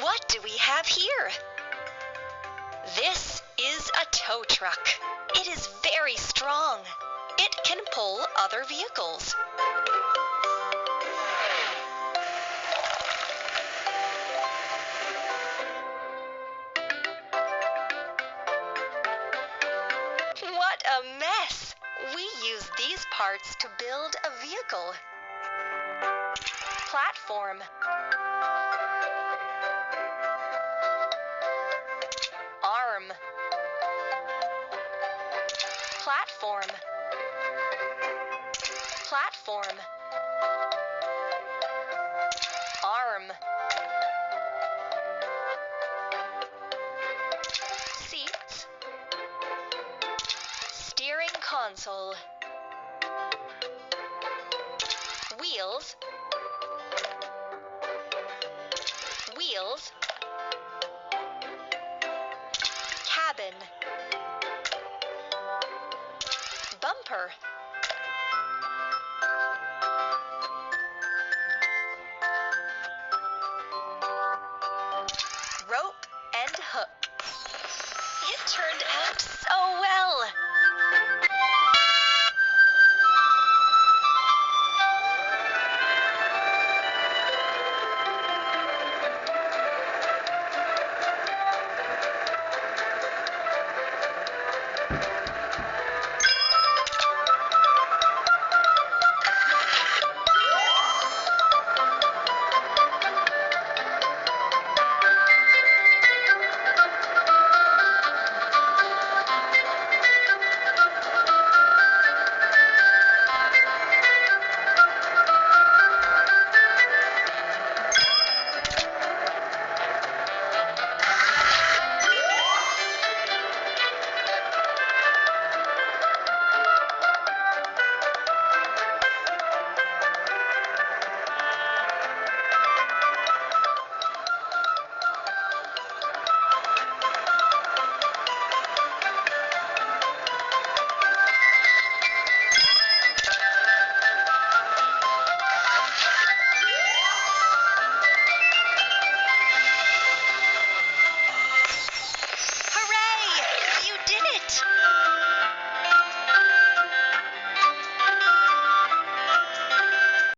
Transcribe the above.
What do we have here? This is a tow truck. It is very strong. It can pull other vehicles. What a mess! We use these parts to build a vehicle. Platform. Arm. Platform. Platform. Arm. Seats. Steering console. Wheels. Wheels. Cabin. Bumper.